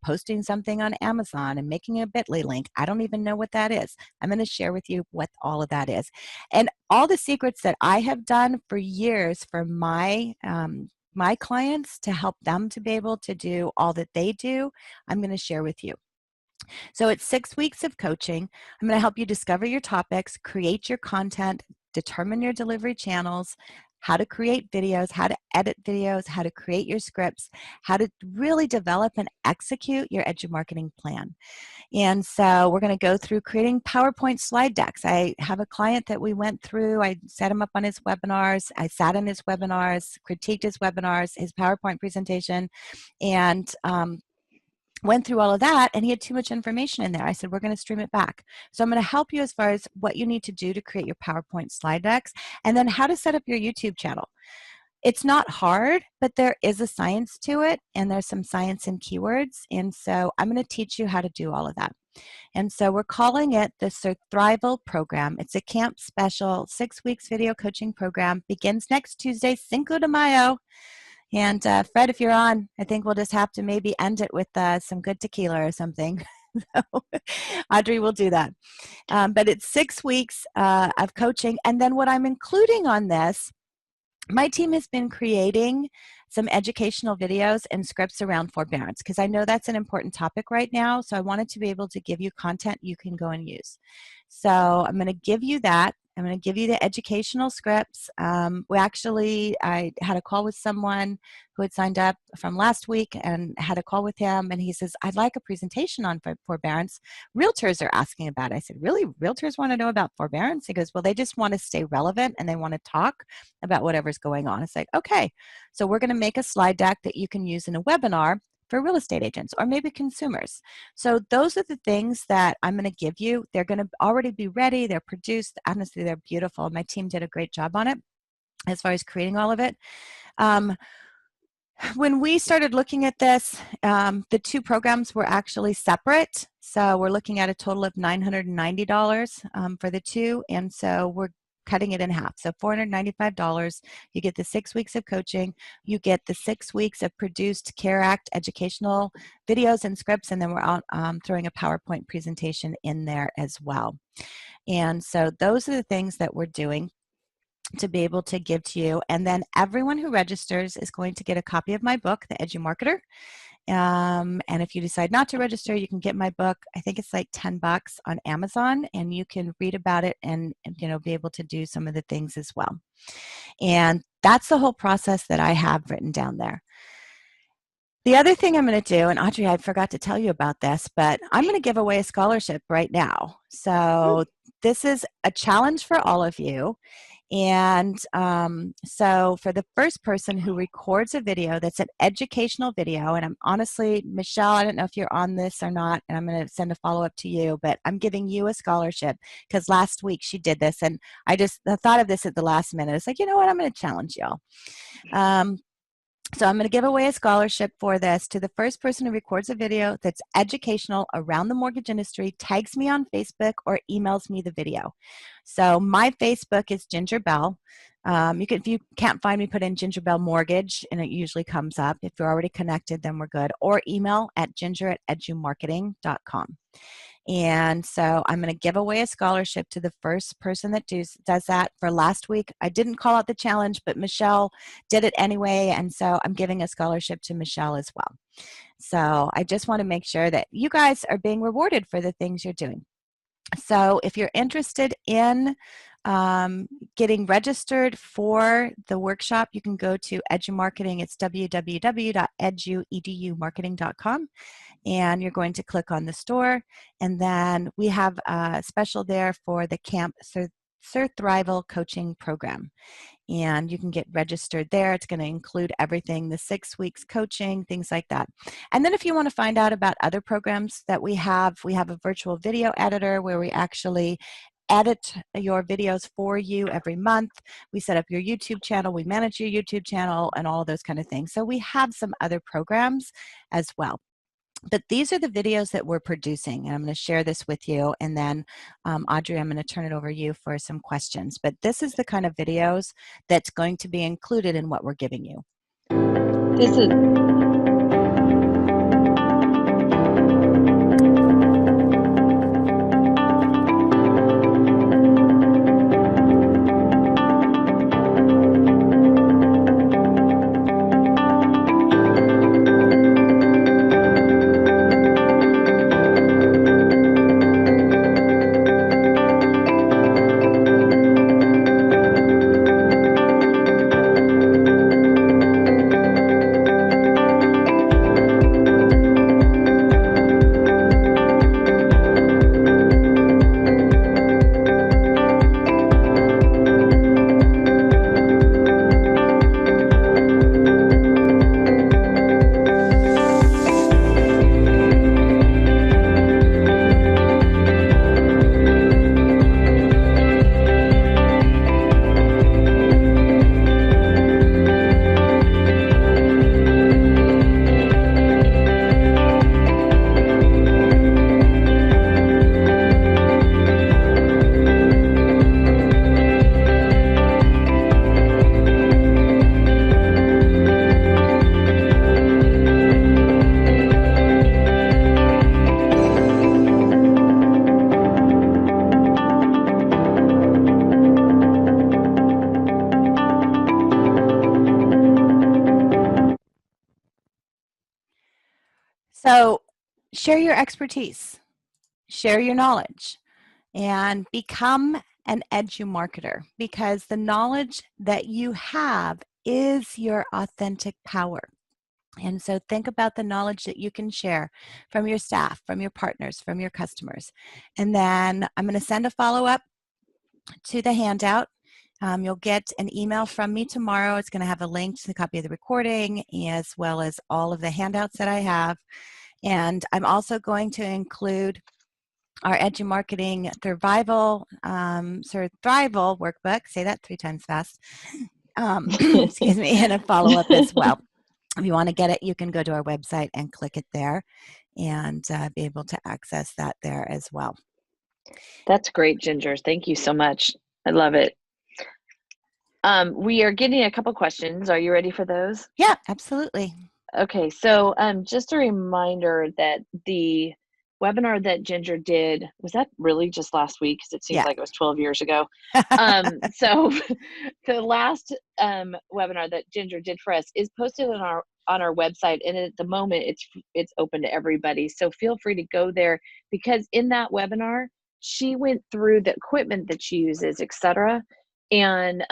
posting something on Amazon and making a Bitly link. I don't even know what that is. I'm going to share with you what all of that is. And all the secrets that I have done for years for my clients to help them to be able to do all that they do, I'm going to share with you. So it's 6 weeks of coaching. I'm going to help you discover your topics, create your content, determine your delivery channels, how to create videos, how to edit videos, how to create your scripts, how to really develop and execute your marketing plan. And so we're going to go through creating PowerPoint slide decks. I have a client that we went through. I set him up on his webinars. I sat in his webinars, critiqued his webinars, his PowerPoint presentation, and went through all of that, and he had too much information in there. I said, we're going to stream it back. So I'm going to help you as far as what you need to do to create your PowerPoint slide decks, and then how to set up your YouTube channel. It's not hard, but there is a science to it, and there's some science in keywords, and so I'm going to teach you how to do all of that. And so we're calling it the Thrival Program. It's a camp special, 6 weeks video coaching program, begins next Tuesday, Cinco de Mayo. And Fred, if you're on, I think we'll just have to maybe end it with some good tequila or something. So, Audrey will do that. But it's 6 weeks of coaching. And then what I'm including on this, my team has been creating some educational videos and scripts around forbearance, because I know that's an important topic right now. So I wanted to be able to give you content you can go and use. So I'm going to give you that. I'm going to give you the educational scripts. I had a call with someone who had signed up from last week and had a call with him, and he says, I'd like a presentation on forbearance. Realtors are asking about it. I said, really? Realtors want to know about forbearance? He goes, well, they just want to stay relevant and they want to talk about whatever's going on. It's like, okay, so we're going to make a slide deck that you can use in a webinar for real estate agents or maybe consumers. So those are the things that I'm going to give you. They're going to already be ready. They're produced. Honestly, they're beautiful. My team did a great job on it as far as creating all of it. When we started looking at this, the 2 programs were actually separate. So we're looking at a total of $990 for the 2. And so we're cutting it in half. So $495, you get the 6 weeks of coaching, you get the 6 weeks of produced CARE Act educational videos and scripts, and then we're out, throwing a PowerPoint presentation in there as well. And so those are the things that we're doing to be able to give to you. And then everyone who registers is going to get a copy of my book, The Edumarketer. And if you decide not to register, you can get my book. I think it's like $10 on Amazon, and you can read about it and be able to do some of the things as well. And that's the whole process that I have written down there. The other thing I'm going to do, and Audrey, I forgot to tell you about this, but I'm going to give away a scholarship right now. So this is a challenge for all of you. And so for the first person who records a video that's an educational video, and I'm honestly, Michelle, I don't know if you're on this or not, and I'm going to send a follow-up to you, but I'm giving you a scholarship because last week she did this, and I thought of this at the last minute. It's like, you know what, I'm going to challenge y'all. So I'm going to give away a scholarship for this to the first person who records a video that's educational around the mortgage industry, tags me on Facebook, or emails me the video. So my Facebook is Ginger Bell. If you can't find me, put in Ginger Bell Mortgage, and it usually comes up. If you're already connected, then we're good. Or email at ginger@edumarketing.com. And so I'm going to give away a scholarship to the first person that does that. For last week, I didn't call out the challenge, but Michelle did it anyway. And so I'm giving a scholarship to Michelle as well. So I just want to make sure that you guys are being rewarded for the things you're doing. So if you're interested in getting registered for the workshop, you can go to EduMarketing. It's www.edumarketing.com. And you're going to click on the store. And then we have a special there for the Camp Thrival Coaching Program. And you can get registered there. It's going to include everything, the 6 weeks coaching, things like that. And then if you want to find out about other programs that we have a virtual video editor where we actually edit your videos for you every month. We set up your YouTube channel, we manage your YouTube channel, and all of those kind of things. So we have some other programs as well. But these are the videos that we're producing, and I'm going to share this with you, and then Audrey, I'm going to turn it over to you for some questions. But this is the kind of videos that's going to be included in what we're giving you. This is So share your expertise, share your knowledge, and become an edu-marketer, because the knowledge that you have is your authentic power. And so think about the knowledge that you can share from your staff, from your partners, from your customers. And then I'm going to send a follow-up to the handout. You'll get an email from me tomorrow. It's going to have a link to the copy of the recording as well as all of the handouts that I have. And I'm also going to include our EduMarketing Thrival workbook. Say that 3 times fast. Excuse me, and a follow-up as well. If you want to get it, you can go to our website and click it there and be able to access that there as well. That's great, Ginger. Thank you so much. I love it. We are getting a couple questions. Are you ready for those? Yeah, absolutely. Okay, so just a reminder that the webinar that Ginger did, was that really just last week? Because it seems like it was 12 years ago. So the last webinar that Ginger did for us is posted on our website, and at the moment it's open to everybody. So feel free to go there, because in that webinar she went through the equipment that she uses, etc. And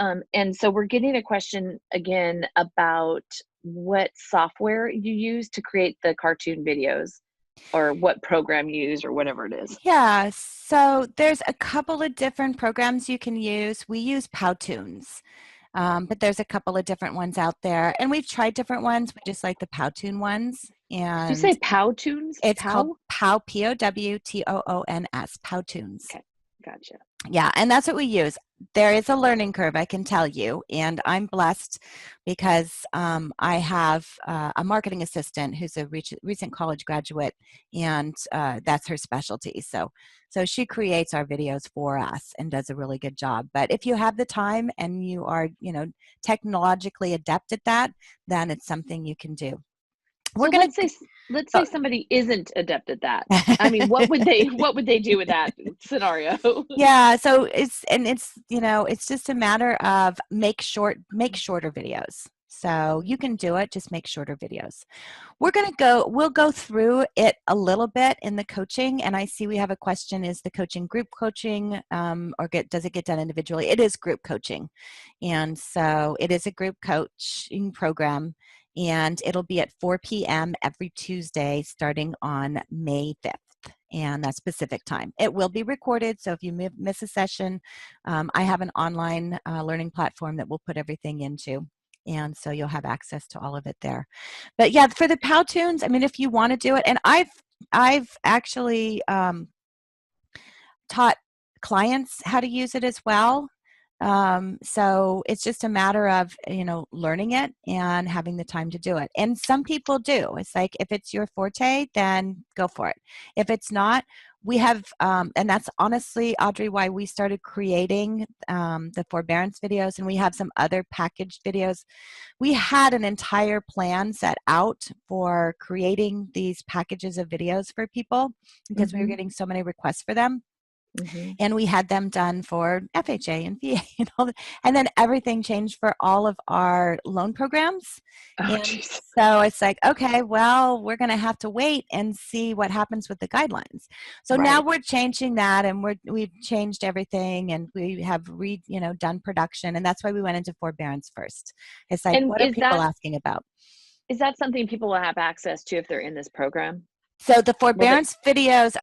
so we're getting a question again about what software you use to create the cartoon videos, or what program you use, or whatever it is. Yeah, so there's a couple of different programs you can use. We use Powtoons, but there's a couple of different ones out there, and we've tried different ones. We just like the Powtoon ones. And you say Powtoons? It's called Pow, P-O-W-T-O-O-N-S, Powtoons. Okay. Gotcha. Yeah, and that's what we use. There is a learning curve, I can tell you, and I'm blessed because I have a marketing assistant who's a recent college graduate, and that's her specialty. So she creates our videos for us and does a really good job. But if you have the time and you are, technologically adept at that, then it's something you can do. So let's say somebody isn't adept at that. I mean, what would they do with that scenario? Yeah, so it's just a matter of make shorter videos. So you can do it, just make shorter videos. We'll go through it a little bit in the coaching, and I see we have a question, is the coaching group coaching, or does it get done individually? It is group coaching. And so it is a group coaching program, and it'll be at 4 p.m. every Tuesday starting on May 5th. And that's Pacific time. It will be recorded, so if you miss a session, I have an online learning platform that we'll put everything into, and so you'll have access to all of it there. But yeah, for the Powtoons, I mean, if you want to do it, and I've actually taught clients how to use it as well. So it's just a matter of, learning it and having the time to do it. And some people do. It's like, if it's your forte, then go for it. If it's not, we have, and that's honestly, Audrey, why we started creating the forbearance videos, and we have some other packaged videos. We had an entire plan set out for creating these packages of videos for people because we were getting so many requests for them. And we had them done for FHA and VA and all that. And then everything changed for all of our loan programs. Oh, and geez. so it's like, okay, well, we're going to have to wait and see what happens with the guidelines. So now we're changing that, and we've changed everything, and we have done production. And that's why we went into forbearance first. It's like, what are people asking about? Is that something people will have access to if they're in this program? So the forbearance videos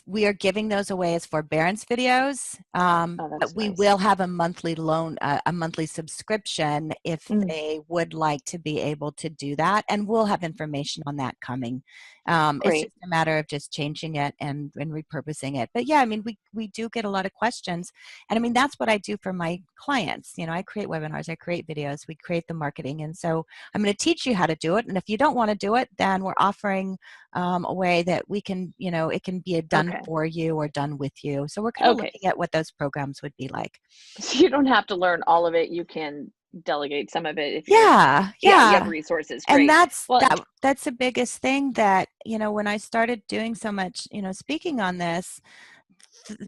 we are giving those away as forbearance videos. But we will have a monthly loan, a monthly subscription if they would like to be able to do that. And we'll have information on that coming. It's just a matter of just changing it and repurposing it. But yeah, I mean, we do get a lot of questions. And I mean, that's what I do for my clients. I create webinars, I create videos, we create the marketing. And so I'm going to teach you how to do it. And if you don't want to do it, then we're offering a way that we can, it can be done for you or done with you. So we're kind of looking at what those programs would be like. So you don't have to learn all of it. You can delegate some of it if you have resources. Great. And that's the biggest thing that, when I started doing so much, speaking on this,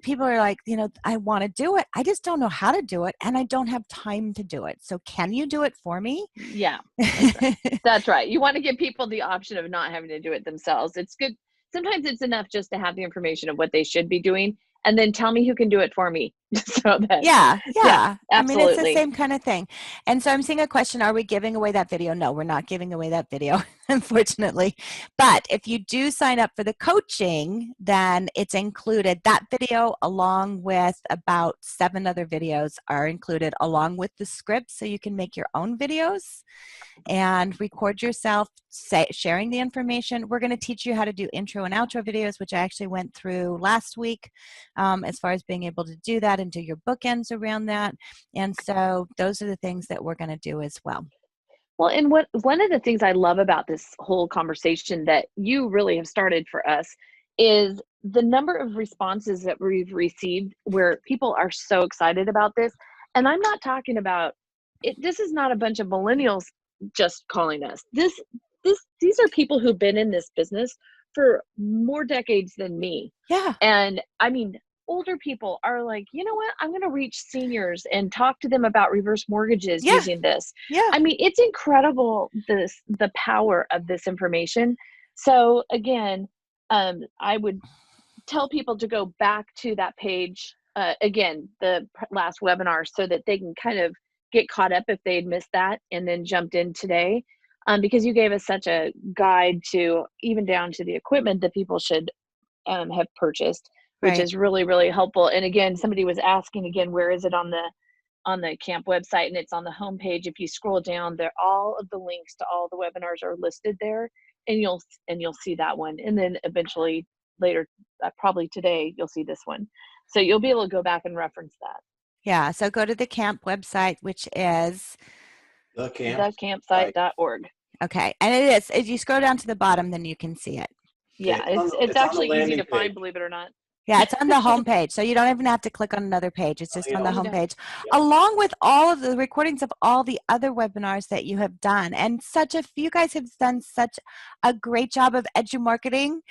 people are like, I want to do it. I just don't know how to do it, and I don't have time to do it. So can you do it for me? Yeah, that's right. You want to give people the option of not having to do it themselves. It's good. Sometimes it's enough just to have the information of what they should be doing, and then tell me who can do it for me. So that, yeah, absolutely. I mean, it's the same kind of thing. And so I'm seeing a question, are we giving away that video? No, we're not giving away that video, unfortunately. But if you do sign up for the coaching, then it's included. That video, along with about 7 other videos, are included along with the script, so you can make your own videos and record yourself sharing the information. We're going to teach you how to do intro and outro videos, which I actually went through last week, as far as being able to do that and do your bookends around that. And so those are the things that we're going to do as well. Well, and one of the things I love about this whole conversation that you really have started for us is the number of responses that we've received where people are so excited about this. And I'm not talking about it. This is not a bunch of millennials just calling us. These are people who've been in this business for more decades than me. Yeah. And I mean, older people are like, you know what? I'm going to reach seniors and talk to them about reverse mortgages using this. Yeah. I mean, it's incredible, the power of this information. So again, I would tell people to go back to that page, again, the last webinar, so that they can kind of get caught up if they'd missed that and then jumped in today. Because you gave us such a guide to even down to the equipment that people should have purchased, which is really, really helpful. And again, somebody was asking again, where is it on the camp website? And it's on the homepage. If you scroll down there, all of the links to all the webinars are listed there, and you'll see that one. And then eventually later, probably today, you'll see this one. So you'll be able to go back and reference that. Yeah, so go to the camp website, which is, Thecampsite.org. okay, and it is, if you scroll down to the bottom, then you can see it. Yeah, it's on the actually easy landing to find, page. believe it or not. Yeah, it's on the home page, so you don't even have to click on another page. It's just on the You home don't. page, along with all of the recordings of all the other webinars that you have done. And you guys have done such a great job of edu-marketing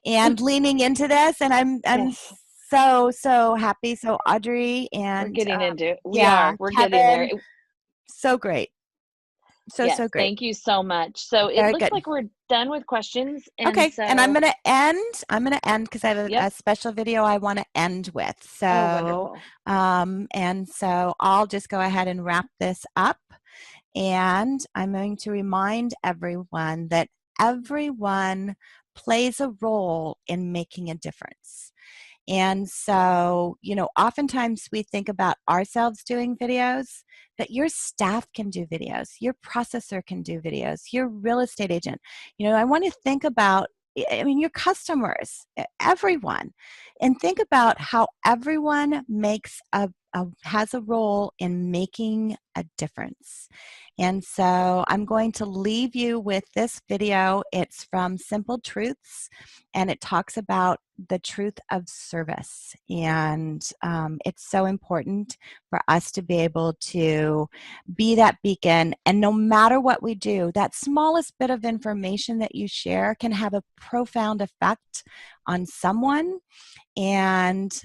and leaning into this, and I'm Yes. so happy. So Audrey and We're getting into it. We're Kevin, getting there. so great. Yes, So great. thank you so much. So it Very looks good. like we're done with questions. And Okay, so, and I'm going to end because I have Yep. a special video I want to end with. So, wonderful. and so I'll just go ahead and wrap this up. And I'm going to remind everyone that everyone plays a role in making a difference. And so, oftentimes we think about ourselves doing videos, but your staff can do videos, your processor can do videos, your real estate agent. I want to think about, your customers, everyone, and think about how everyone has a role in making a difference. And so I'm going to leave you with this video. It's from Simple Truths, and it talks about the truth of service. And it's so important for us to be able to be that beacon. And no matter what we do, that smallest bit of information that you share can have a profound effect on someone and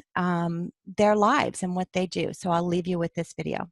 their lives and what they do. So I'll leave you with this video.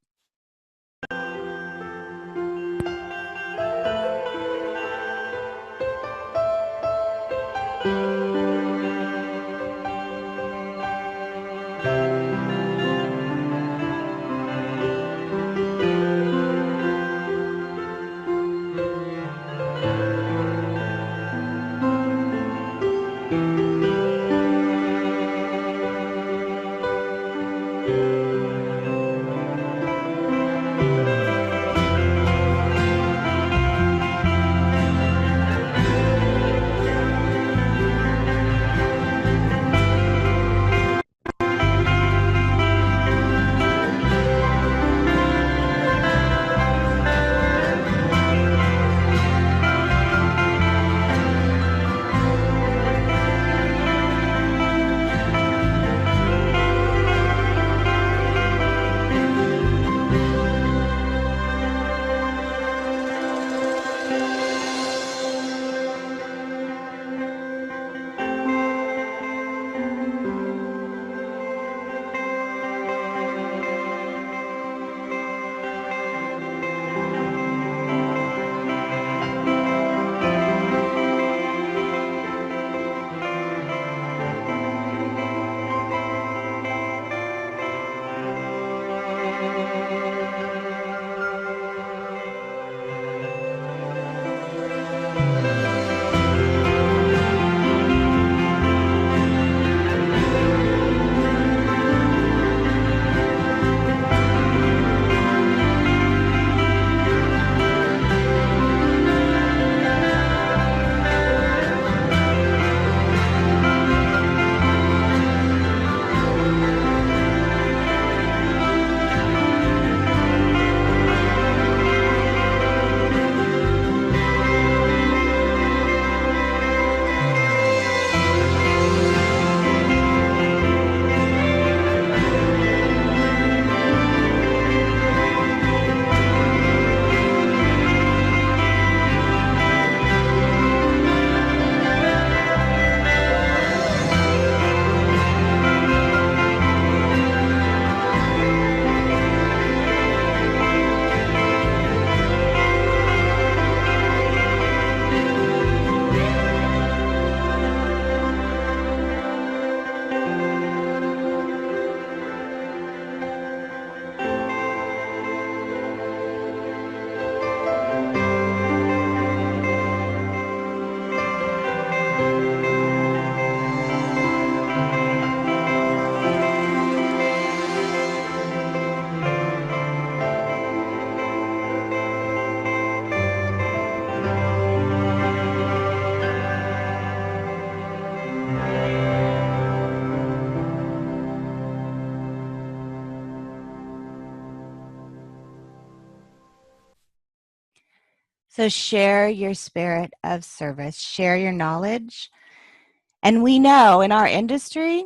So share your spirit of service, share your knowledge. And we know in our industry,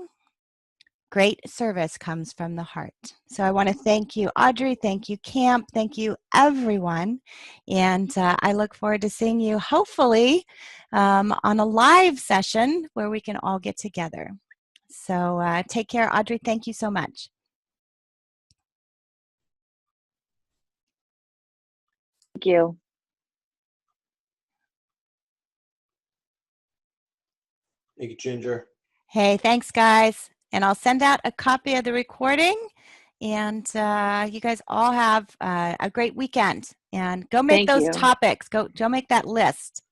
great service comes from the heart. So I want to thank you, Audrey. Thank you, Camp. Thank you, everyone. And I look forward to seeing you, hopefully, on a live session where we can all get together. So take care, Audrey. Thank you so much. Thank you. Thank you, Ginger. Hey, thanks, guys. And I'll send out a copy of the recording. And you guys all have a great weekend. And go make Thank those you. topics. Go make that list.